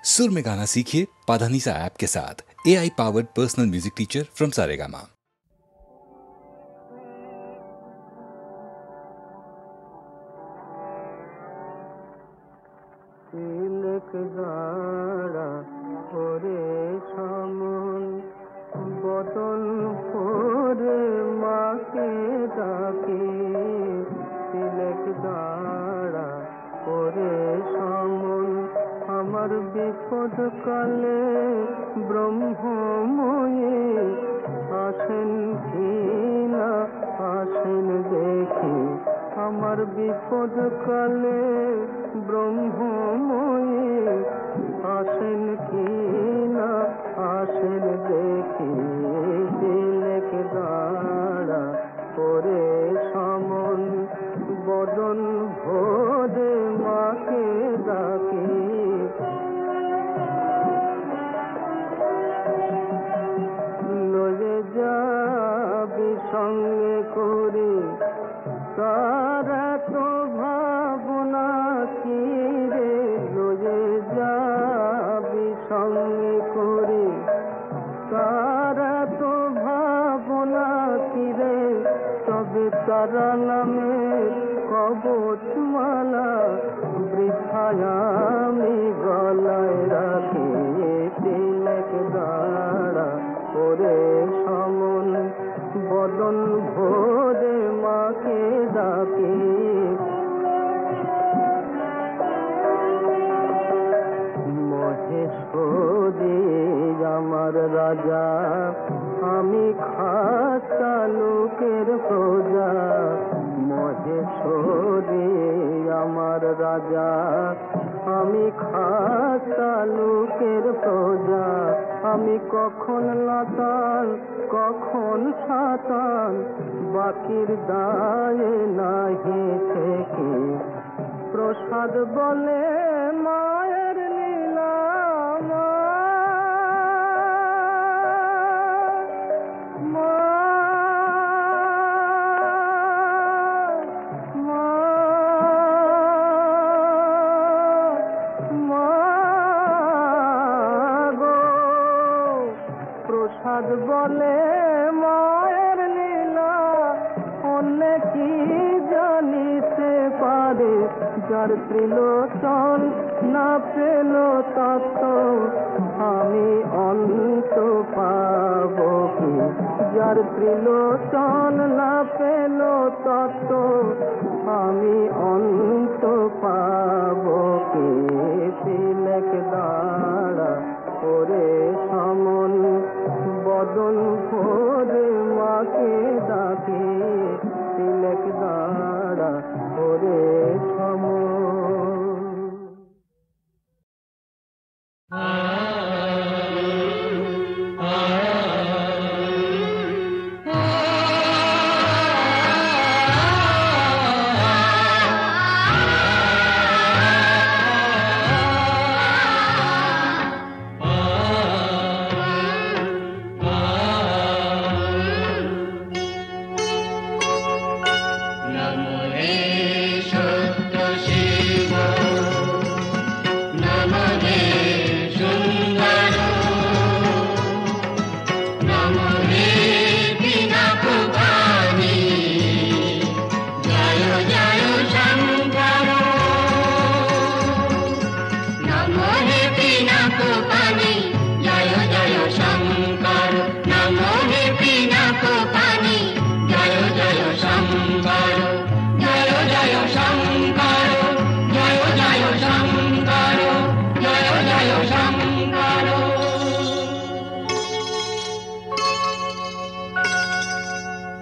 सुर में गाना सीखिए पाधानीसा ऐप के साथ। AI powered personal music teacher from Saregama. বদন ভরে মাকে ডাকে, তিলক দাঁড়া করে সমন আমার বিপদ কালে ব্রহ্মময়ে আসেন কি না আসেন দেখি, আমার বিপদ কালে ব্রহ্মময়ে আসেন কি না আসেন দেখি, তিলক দাঁড়া করে সমন বদন ভরে মাকে ডাকে। লয়ে যাবি সঙ্গে করে তারা তো ভাবনা কি রে, লয়ে যাবি সঙ্গে করে তারা তো ভাবনা কি রে, তবে তারা নামে কবচ মালা বৃথায় আমি গলায় রাখি, তিলক দাঁড়া করে সমন বদন ভরে মাকে ডাকে। মহেশ্বরী আমার রাজা, আমি খাসা লোকের প্রজা, মহেশ্বরী আমার রাজা, আমি খাসা লোকের প্রজা, আমি কখন লাতান কখন সাতান, বাকির দায়ে নাহি থেকে, প্রসাদ বলে মায়ের লীলা, প্রসাদ বলে মায়ের লীলা, অন্য কি জানিতে পারে, যার ত্রিলোচন না পেল তত্ত্ব আমি অন্ত পাব কি, যার ত্রিলোচন না পেল তত্ত্ব আমি অন্ত পাব কি, তিলক দাঁড়া করে সমন বদন ভরে মাকে ডাকে, তিলক দাঁড়া করে সমন।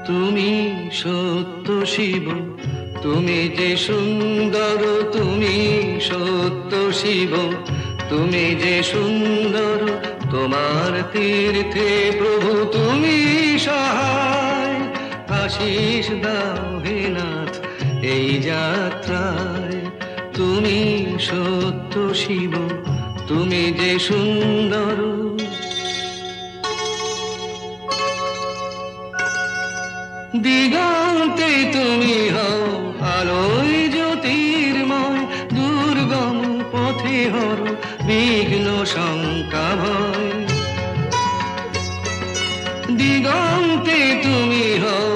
তুমি সত্য শিব, তুমি যে সুন্দর, তুমি সত্য শিব, তুমি যে সুন্দর, তোমার তীর্থে প্রভু তুমি সহায়, আশিস দাও হে নাথ এই যাত্রায়, তুমি সত্য শিব, তুমি যে সুন্দর। দিগন্তে তুমি হও আলোয় জ্যোতির্ময়, দুর্গম পথে হর বিঘ্ন শঙ্কা ভয়। দিগন্তে তুমি হও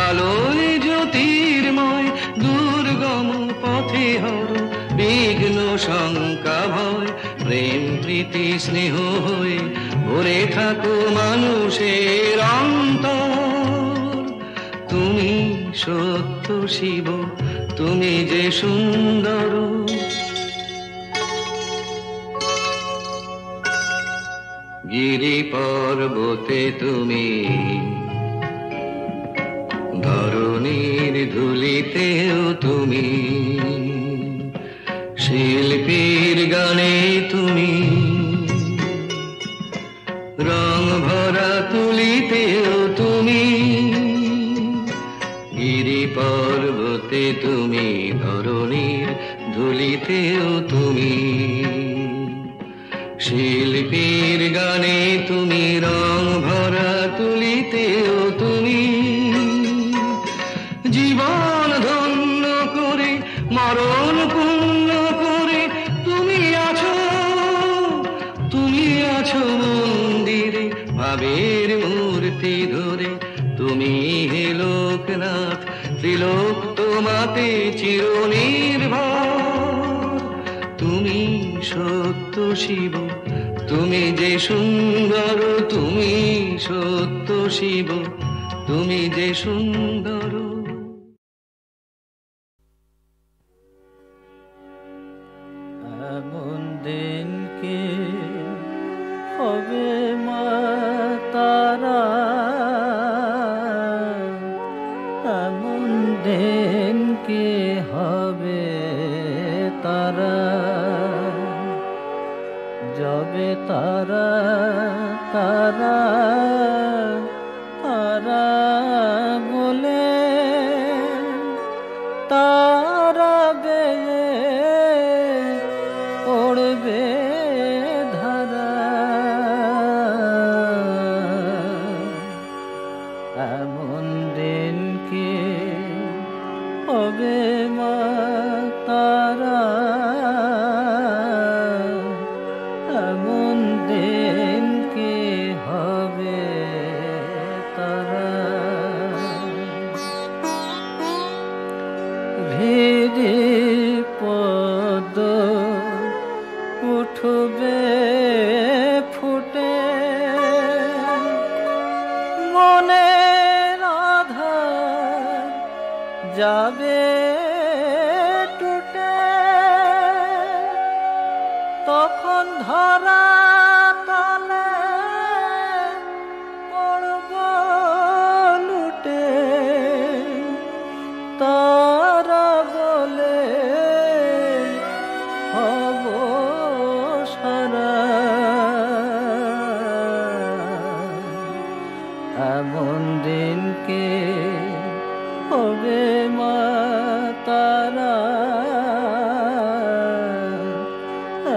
আলোয় জ্যোতির্ময়, দুর্গম পথে হর বিঘ্ন শঙ্কা ভয়। প্রেম প্রীতি স্নেহ হয়ে ভরে থাকো মানুষের অন্তর। তুমি সত্য শিব, তুমি যে সুন্দর। গিরি পর্বতে তুমি, ধরণীর ধুলিতেও তুমি, শিল্পীর গানে তুমি, রং ভরা তুলিতেও তুমি। গিরি পর্বতে তুমি, ধরণীর ধুলিতেও তুমি, শিল্পীর গানে তুমি, রং ভরা তুলিতেও তুমি। জীবন ধন্য করে মরণ পূর্ণ করে তুমি আছো, তুমি আছো মন্দিরে ভাবের মূর্তি ধরে। তুমি হে লোকনাথ, ত্রিলোক তোমাতে চিরনির্ভর। তুমি সত্য শিব, তুমি যে সুন্দর। তুমি সত্য শিব, তুমি যে সুন্দর। এমন দিন কি হবে মা তারা, এমন দিন কি হবে তারা, যাবে তারা তারা তারা বলে, তারা বেয়ে পড়বে ধারা। এমন দিন কি হবে মা তারা, এমন দিন কি হবে তারা। ভিড়ি পদ উঠবে ফুটে, মনের আধার যাবে টুটে। তখন ধরা তলে পড়ব লুটে, তারা বলে হব সারা। এমন দিন কে হবে মা তারা,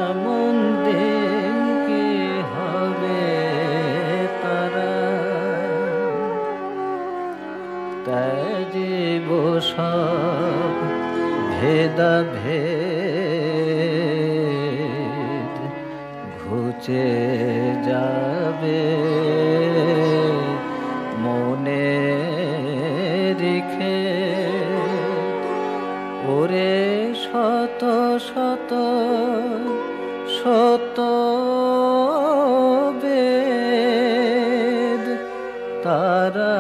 এমন দিন কি হবে তারা। ত্যাজিব সব ভেদা ভেদ, ঘুচে যাবে মনে রেখে। ওরে শত শত শত বেদ, তারা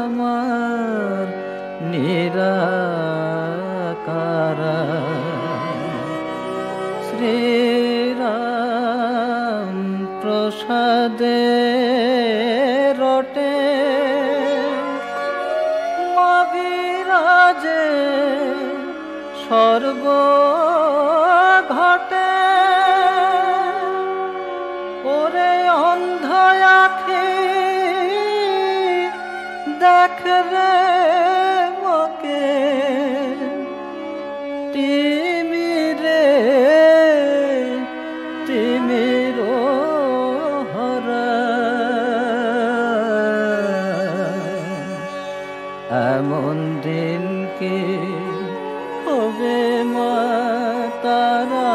আমার নিরাকারা। শ্রীরাম প্রসাদে রটে, মা বিরাজে সর্ব ঘটে। ওরে অন্ধ আঁখি দেখ রে মকে, তিমিরে তিমির হরা। এমন দিন কি হবে মা তারা,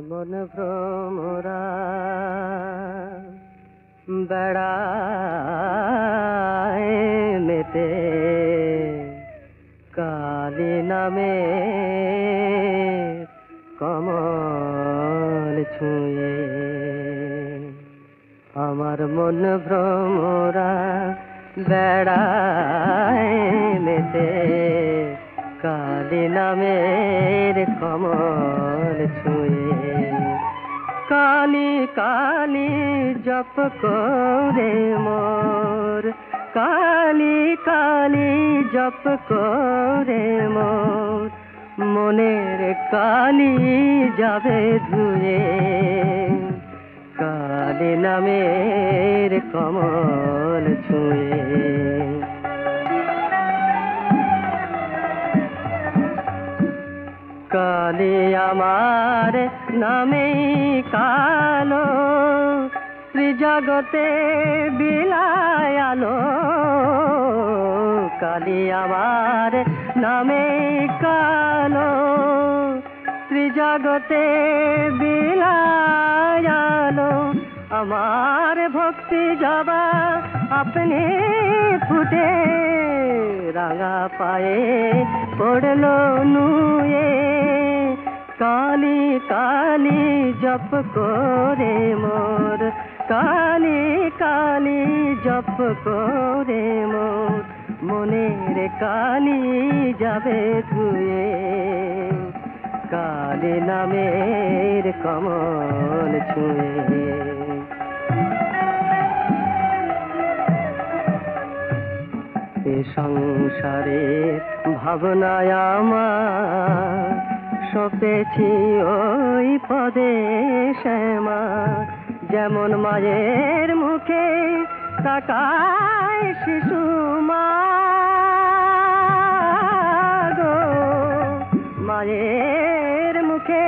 মন ভ্রমরা বেড়ায় মেতে কালী নামে কমল ছুঁয়ে আমার মন ভ্রমরা বেড়ায় মেতে কালী নামের কমল ছুঁয়ে কালী কালী জপ করে মোর কালী কালী জপ করে মোর মনের কালী যাবে ধুয়ে কালী নামের কমল ছুঁয়ে কালী আমার নামে কালো ত্রিজগতে বিলায় আলো কালী আমার নামে কালো ত্রিজগতে বিলায় আলো আমার ভক্তি জবা আপনি ফুটে রাঙা পায়ে পড়লো নুয়ে কালী কালী জপ করে মোর কালী কালী জপ করে মোর মনের কালী যাবে ধুয়ে কালী নামের কমল ছুঁয়ে সংসারে ভাবনায় আমার সপেছি ওই পদে শ্যামা যেমন মায়ের মুখে তাকায় শিশু মা গো মায়ের মুখে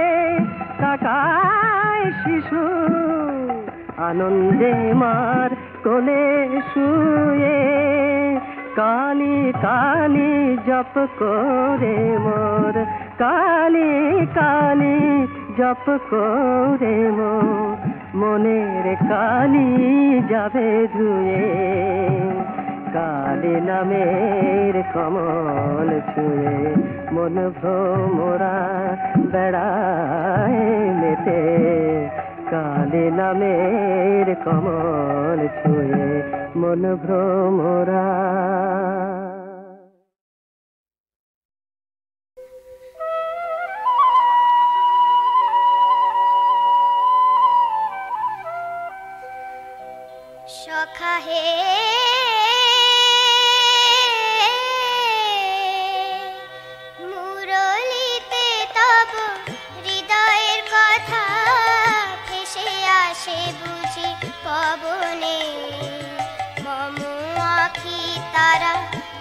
তাকায় শিশু আনন্দে মার কোলে শুয়ে কালী কালী জপ করে মোর কালী কালী জপ করে মোর মনের কালী যাবে ধুয়ে কালী নামের কমল ছুঁয়ে মন ভ্রমরা বেড়ায় মেতে কালী নামের কমল ছুঁয়ে মন ভ্রমরা সখা হে মুরলিতে তব হৃদয়ের কথা ভেসে আসে বুঝি পবনে মম আখি তারা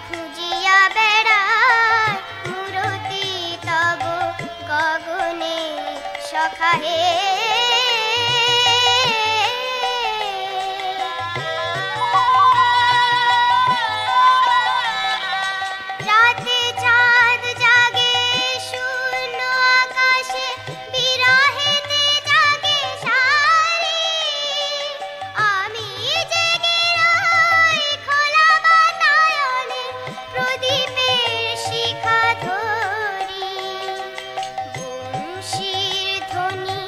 খুঁজিয়া বেড়ায় মূরতি তব গগনে সখা হে শিখা ধরি বংশীর ধ্বনি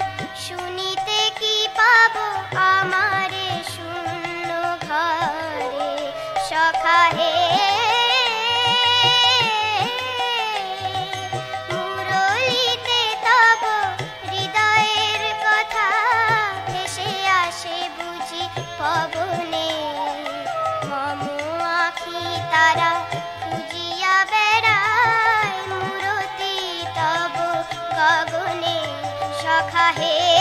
চাহে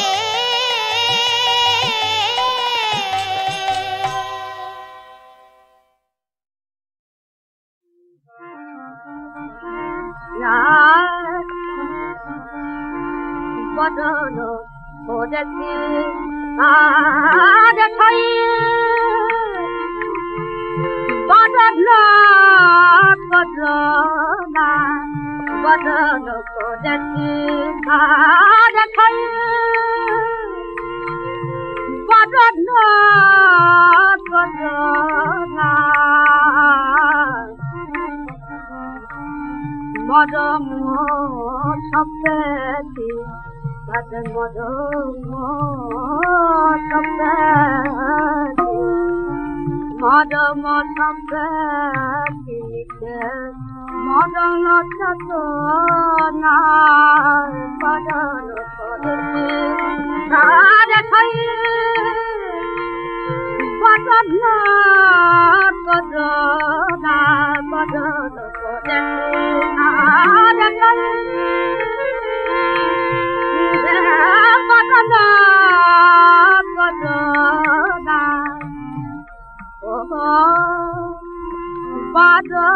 বদন করেছি আজ ঠাই বদন করোনা বদন করেছি আজ ঠাই বদন করোনা মদম সপ্তেছি বাদন মদম সপ্তেছি মদম সপ্তেছি মদন চতনা বদন করেছি আজ ঠাই বদন করোনা বদন করেছি আজ ঠাই বদন করোনা ও বদন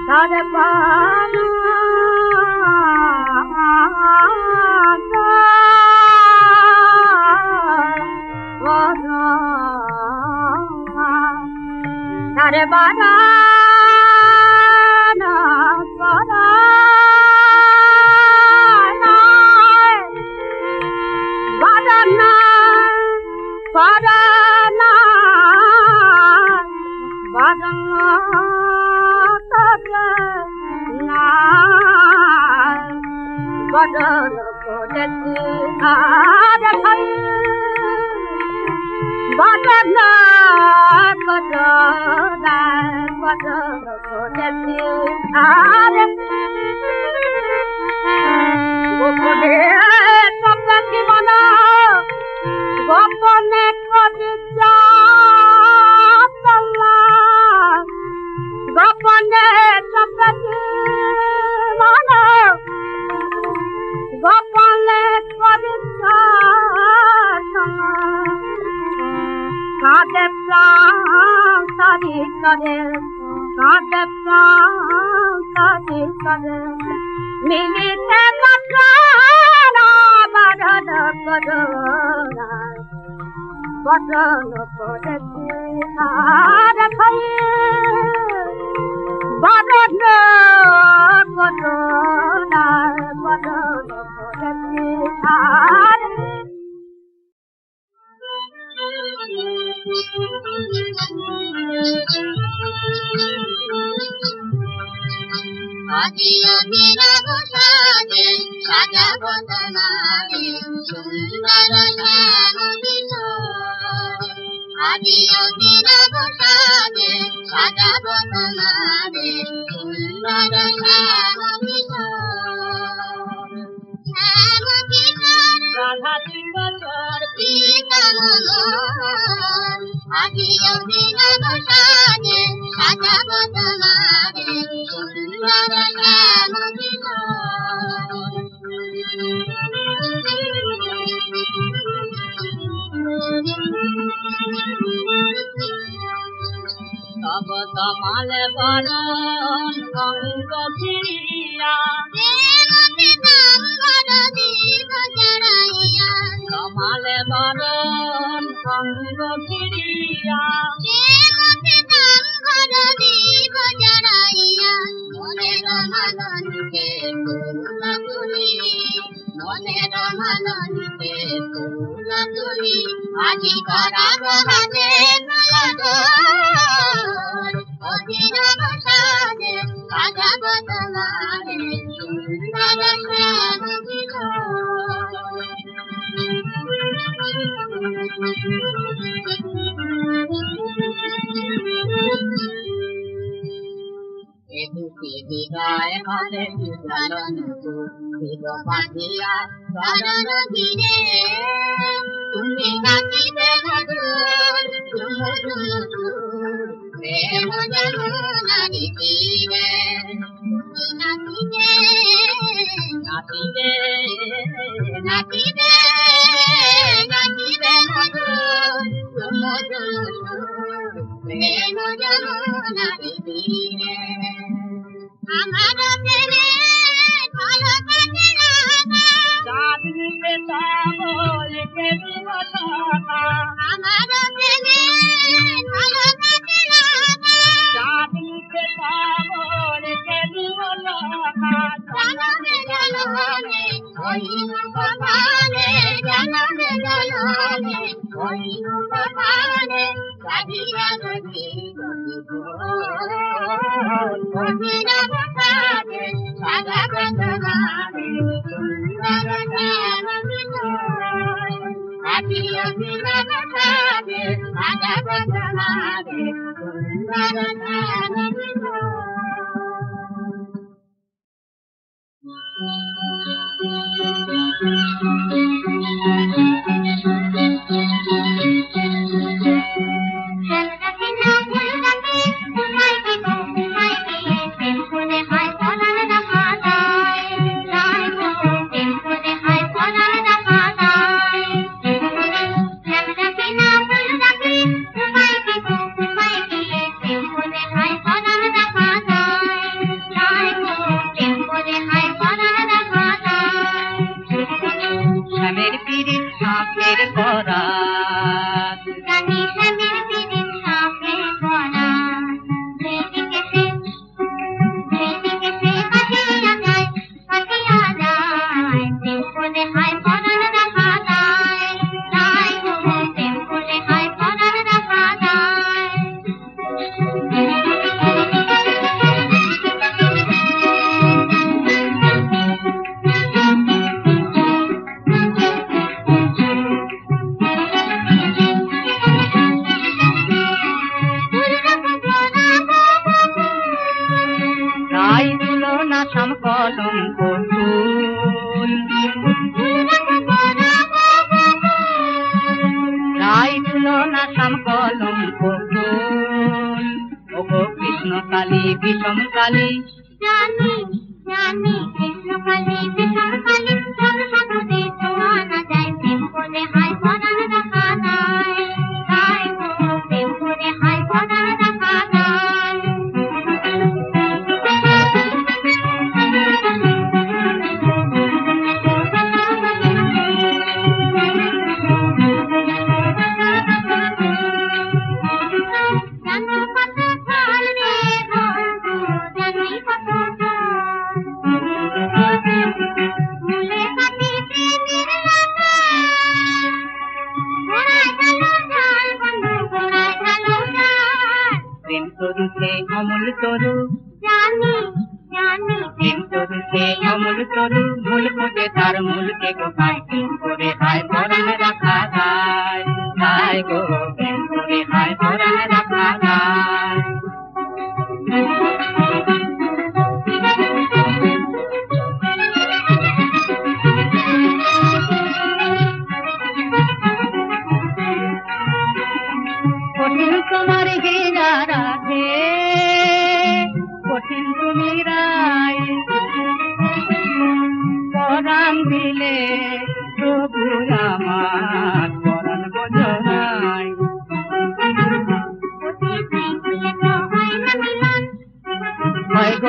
তারে পানা তারে বানা বদন করেছি আজ ঠাই বদন করোনা বদন করেছি আজ গোপনে সপ্তাহে মনা গোপনে কবিতা গোপনে সপ্তাহে মনা গোপনে কবিতা কাঁদে প্রাণ তারি করে কাঁদে প্রাণ তারি করে মিলিতে বদন বদন করোনা বদন করেছি আজ ঠাই বদন করোনা বদন করেছি আজ আজিও বিরাগ সাজে সাজাব তোমারে সুন্দর শ্যাম কিশোর আজিও বিরাগ সাজে সাজাব তোমারে সুন্দর শ্যাম কিশোর শ্যাম কিশোর রাধা কিশোর প্রীতম মনোহর আজিও বিরাগ সাজে সাজাব তোমারে সুন্দর শ্যাম কিশোর তব তমাল বরণ অঙ্গ ফিরিয়া তমাল বরণ অঙ্গ ফিরিয়া মনের মাননকে তুল তুলি মনের মাননকে তুল তুলি আজি করাব হাতে নয়ন অভিনব সাজে সাজাব তোমারে সুন্দর শ্যাম এদুকি বিদায় হবে বিদ্যালন বিদ পাঠিয়া চরণ ধীরে তুমি নাচিবে মধুর তুমু প্রেম যমুনারি তীরে নাচিবে নাচিবে নাচিবে নাচিবে মধুর মধুর প্রেম যমুনারি তীরে আমার প্রেমে ভালো কাটে না চাঁদনিতে তাবলকে দিবসতা আমার প্রেমে ভালো কাটে না চাঁদনিতে তাবলকে দিবসতা জানবে জানবে ওই কপালে জানবে জানবে ওই কপালে সাজিয়া গজি গজি গজিরা বসাবে সাদা গন্ধমাবে সুন্দর ধামবিনো সাজিয়া গজিরা বসাবে সাদা গন্ধমাবে সুন্দর ধামবিনো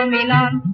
মিলন